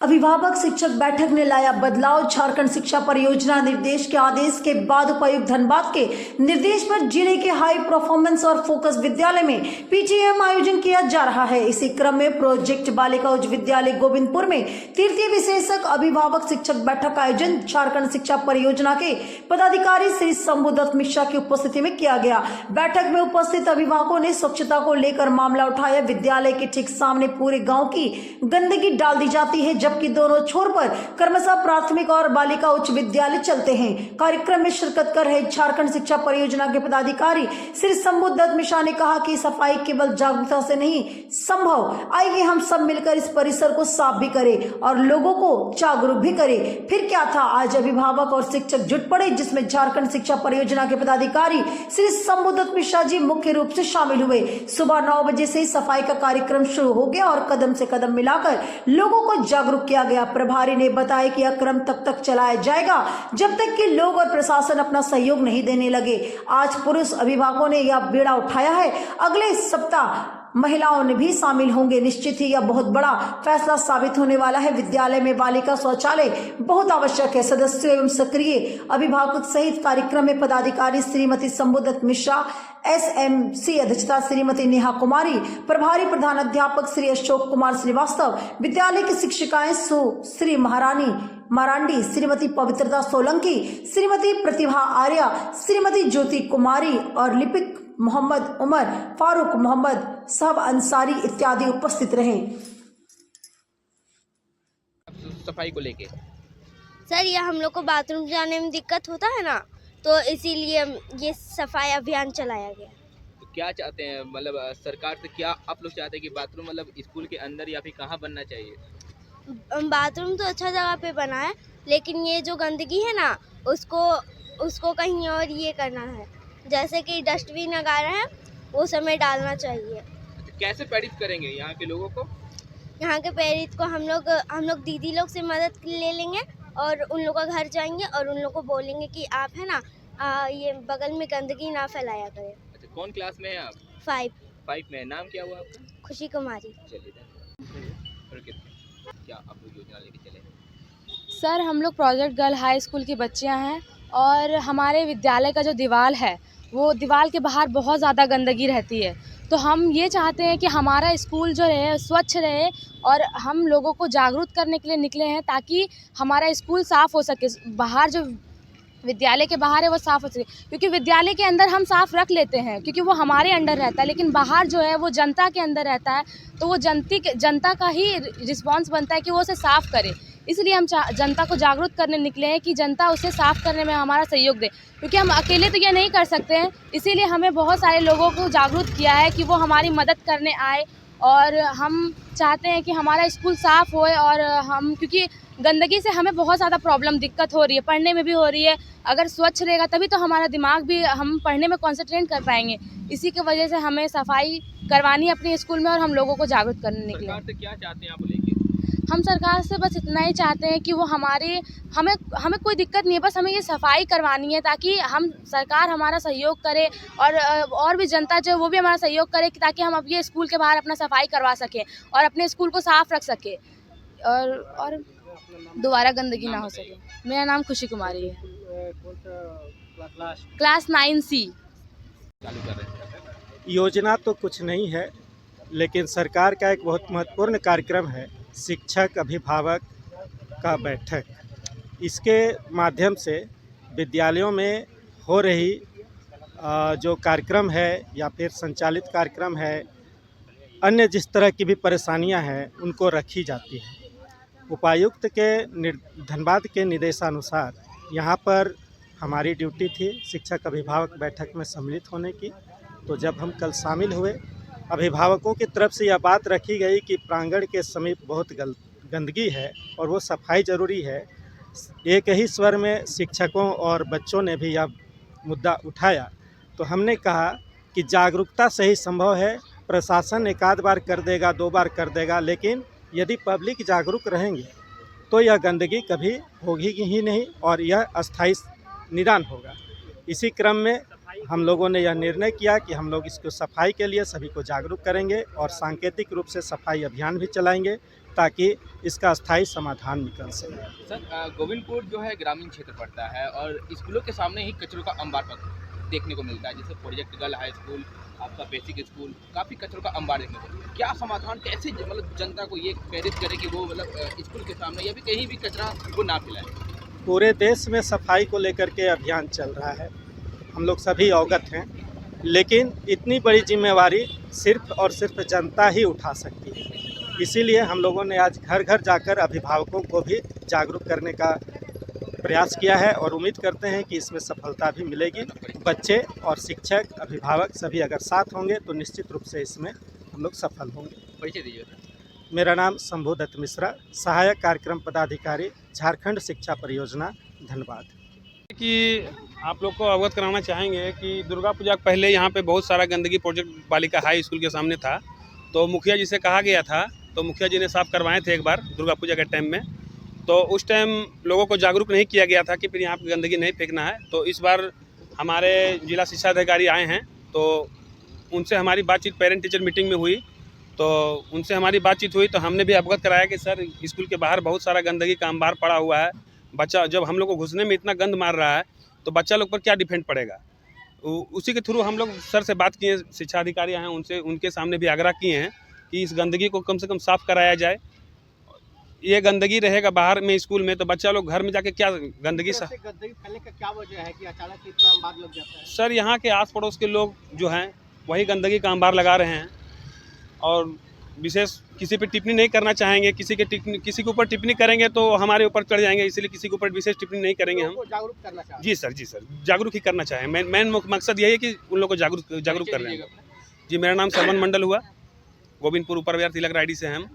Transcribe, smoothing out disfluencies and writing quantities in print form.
अभिभावक शिक्षक बैठक ने लाया बदलाव। झारखंड शिक्षा परियोजना निर्देश के आदेश के बाद उपायुक्त धनबाद के निर्देश पर जिले के हाई परफॉर्मेंस और फोकस विद्यालय में पीटीएम आयोजन किया जा रहा है। इसी क्रम में प्रोजेक्ट बालिका उच्च विद्यालय गोविंदपुर में तृतीय विशेषक अभिभावक शिक्षक बैठक का आयोजन झारखंड शिक्षा परियोजना के पदाधिकारी श्री शंभुदत्त मिश्रा की उपस्थिति में किया गया। बैठक में उपस्थित अभिभावकों ने स्वच्छता को लेकर मामला उठाया। विद्यालय के ठीक सामने पूरे गाँव की गंदगी डाल दी जाती है, जबकि दोनों छोर पर क्रमशः प्राथमिक और बालिका उच्च विद्यालय चलते हैं। कार्यक्रम में शिरकत कर रहे झारखंड शिक्षा परियोजना के पदाधिकारी श्री शंभुदत्त मिश्रा ने कहा कि सफाई केवल जागरूकता से नहीं संभव। आइए हम सब मिलकर इस परिसर को साफ भी करें और लोगों को जागरूक भी करें। फिर क्या था, आज अभिभावक और शिक्षक जुट पड़े, जिसमें झारखंड शिक्षा परियोजना के पदाधिकारी श्री शंभुदत्त मिश्रा जी मुख्य रूप से शामिल हुए। सुबह 9 बजे से ही सफाई का कार्यक्रम शुरू हो गया और कदम से कदम मिलाकर लोगों को जागरूक किया गया। प्रभारी ने बताया कि यह क्रम तब तक चलाया जाएगा जब तक कि लोग और प्रशासन अपना सहयोग नहीं देने लगे। आज पुरुष अभिभावकों ने यह बीड़ा उठाया है, अगले सप्ताह महिलाओं ने भी शामिल होंगे। निश्चित ही यह बहुत बड़ा फैसला साबित होने वाला है। विद्यालय में बालिका शौचालय बहुत आवश्यक है। सदस्यों एवं सक्रिय अभिभावक सहित कार्यक्रम में पदाधिकारी श्रीमती शंभुदत्त मिश्रा, एसएमसी अध्यक्षता श्रीमती नेहा कुमारी, प्रभारी प्रधान अध्यापक श्री अशोक कुमार श्रीवास्तव, विद्यालय की शिक्षिकाएं श्री महारानी मारांडी, श्रीमती पवित्रता सोलंकी, श्रीमती प्रतिभा आर्या, श्रीमती ज्योति कुमारी और लिपिक मोहम्मद उमर फारूक मोहम्मद साहब अंसारी इत्यादि उपस्थित रहे। सफाई को लेके सर, ये हम लोग को बाथरूम जाने में दिक्कत होता है ना, तो इसीलिए ये सफाई अभियान चलाया गया। तो क्या चाहते हैं, मतलब सरकार से क्या आप लोग चाहते हैं कि बाथरूम मतलब स्कूल के अंदर या फिर कहाँ बनना चाहिए? बाथरूम तो अच्छा जगह पे बना है, लेकिन ये जो गंदगी है ना, उसको कहीं और ये करना है। जैसे कि डस्टबिन लगा रहे हैं, वो समय डालना चाहिए। तो कैसे प्रेरित करेंगे यहाँ के लोगों को? यहाँ के प्रेरित को हम लोग दीदी लोग से मदद ले लेंगे और उन लोग का घर जाएंगे और उन लोग को बोलेंगे कि आप है ना ये बगल में गंदगी ना फैलाया करें। अच्छा, कौन क्लास में है आप? 5 में। नाम क्या हुआ आपका? खुशी कुमारी। चलिए, क्या आप लोग योजना लेके चले? सर, हम लोग प्रोजेक्ट गर्ल हाई स्कूल की बच्चियां हैं और हमारे विद्यालय का जो दीवार है, वो दीवार के बाहर बहुत ज़्यादा गंदगी रहती है। तो हम ये चाहते हैं कि हमारा स्कूल जो रहे स्वच्छ रहे और हम लोगों को जागरूक करने के लिए निकले हैं ताकि हमारा स्कूल साफ़ हो सके। बाहर जो विद्यालय के बाहर है वो साफ़ हो सके, क्योंकि विद्यालय के अंदर हम साफ़ रख लेते हैं क्योंकि वो हमारे अंडर रहता है, लेकिन बाहर जो है वो जनता के अंदर रहता है, तो वो जनता का ही रिस्पॉन्स बनता है कि वो उसे साफ़ करे। इसलिए हम जनता को जागरूक करने निकले हैं कि जनता उसे साफ़ करने में हमारा सहयोग दे, क्योंकि हम अकेले तो ये नहीं कर सकते हैं। इसीलिए हमें बहुत सारे लोगों को जागरूक किया है कि वो हमारी मदद करने आए और हम चाहते हैं कि हमारा स्कूल साफ़ होए। और हम, क्योंकि गंदगी से हमें बहुत ज़्यादा दिक्कत हो रही है, पढ़ने में भी हो रही है। अगर स्वच्छ रहेगा तभी तो हमारा दिमाग भी, हम पढ़ने में कॉन्सेंट्रेट कर पाएंगे। इसी की वजह से हमें सफाई करवानी है अपने स्कूल में और हम लोगों को जागरूक करने निकले। सरकार से क्या चाहते हैं आप लेके? हम सरकार से बस इतना ही चाहते हैं कि वो हमें कोई दिक्कत नहीं है, बस हमें ये सफाई करवानी है ताकि सरकार हमारा सहयोग करे और भी जनता जो है वो भी हमारा सहयोग करे ताकि हम अब ये स्कूल के बाहर अपना सफाई करवा सकें और अपने स्कूल को साफ़ रख सके और दोबारा गंदगी ना हो सके। मेरा नाम खुशी कुमारी है, क्लास 9C। चालू कर रहे हैं। योजना तो कुछ नहीं है, लेकिन सरकार का एक बहुत महत्वपूर्ण कार्यक्रम है शिक्षक अभिभावक का बैठक। इसके माध्यम से विद्यालयों में हो रही जो कार्यक्रम है या फिर संचालित कार्यक्रम है, अन्य जिस तरह की भी परेशानियां हैं उनको रखी जाती है। उपायुक्त के धनबाद के निर्देशानुसार यहाँ पर हमारी ड्यूटी थी शिक्षक अभिभावक बैठक में सम्मिलित होने की। तो जब हम कल शामिल हुए, अभिभावकों की तरफ से यह बात रखी गई कि प्रांगण के समीप बहुत गंदगी है और वो सफाई ज़रूरी है। एक ही स्वर में शिक्षकों और बच्चों ने भी यह मुद्दा उठाया। तो हमने कहा कि जागरूकता से ही संभव है। प्रशासन एक आध बार कर देगा, 2 बार कर देगा, लेकिन यदि पब्लिक जागरूक रहेंगे तो यह गंदगी कभी होगी ही नहीं और यह अस्थायी निदान होगा। इसी क्रम में हम लोगों ने यह निर्णय किया कि हम लोग इसको सफाई के लिए सभी को जागरूक करेंगे और सांकेतिक रूप से सफाई अभियान भी चलाएंगे ताकि इसका स्थायी समाधान निकल सके। सर गोविंदपुर जो है ग्रामीण क्षेत्र पड़ता है और स्कूलों के सामने ही कचरों का अंबार देखने को मिलता है, जैसे प्रोजेक्ट गर्ल हाई स्कूल, आपका बेसिक स्कूल, काफ़ी कचरों का अंबार देखने को मिलता है। क्या समाधान, कैसे मतलब जनता को ये प्रेरित करे कि वो मतलब स्कूल के सामने या भी कहीं भी कचरा वो ना फैलाए? पूरे देश में सफाई को लेकर के अभियान चल रहा है, हम लोग सभी अवगत हैं, लेकिन इतनी बड़ी जिम्मेवारी सिर्फ और सिर्फ जनता ही उठा सकती है। इसीलिए हम लोगों ने आज घर घर जाकर अभिभावकों को भी जागरूक करने का प्रयास किया है और उम्मीद करते हैं कि इसमें सफलता भी मिलेगी। बच्चे और शिक्षक, अभिभावक सभी अगर साथ होंगे तो निश्चित रूप से इसमें हम लोग सफल होंगे। परिचय दीजिए सर। मेरा नाम शंभुदत्त मिश्रा, सहायक कार्यक्रम पदाधिकारी, झारखंड शिक्षा परियोजना, धनबाद। कि आप लोग को अवगत कराना चाहेंगे कि दुर्गा पूजा के पहले यहाँ पे बहुत सारा गंदगी प्रोजेक्ट बालिका हाई स्कूल के सामने था, तो मुखिया जी से कहा गया था, तो मुखिया जी ने साफ करवाए थे एक बार दुर्गा पूजा के टाइम में। तो उस टाइम लोगों को जागरूक नहीं किया गया था कि फिर यहाँ पे गंदगी नहीं फेंकना है। तो इस बार हमारे जिला शिक्षा अधिकारी आए हैं, तो उनसे हमारी बातचीत पेरेंट टीचर मीटिंग में हुई, तो उनसे हमारी बातचीत हुई तो हमने भी अवगत कराया कि सर स्कूल के बाहर बहुत सारा गंदगी का अंबार पड़ा हुआ है। बच्चा जब हम लोग को घुसने में इतना गंद मार रहा है तो बच्चा लोग पर क्या डिपेंड पड़ेगा। उसी के थ्रू हम लोग सर से बात किए, शिक्षा अधिकारी हैं उनसे, उनके सामने भी आग्रह किए हैं कि इस गंदगी को कम से कम साफ़ कराया जाए। ये गंदगी रहेगा बाहर में स्कूल में तो बच्चा लोग घर में जाके क्या गंदगी फैलने का क्या वजह है कि अचानक इतना अंबार लग जाता है? सर यहाँ के आस पड़ोस के लोग जो हैं वही गंदगी का अंबार लगा रहे हैं और विशेष किसी पे टिप्पणी नहीं करना चाहेंगे। किसी के ऊपर टिप्पणी करेंगे तो हमारे ऊपर चढ़ जाएंगे, इसलिए किसी के ऊपर विशेष टिप्पणी नहीं करेंगे हम। जागरूक करना चाहिए। जी सर जागरूक ही करना चाहें। मेन मकसद यही है कि उन लोगों को जागरूक कर रहे हैं। जी मेरा नाम सरवन मंडल हुआ, गोविंदपुर ऊपर तिलक राइडी से हैं हम।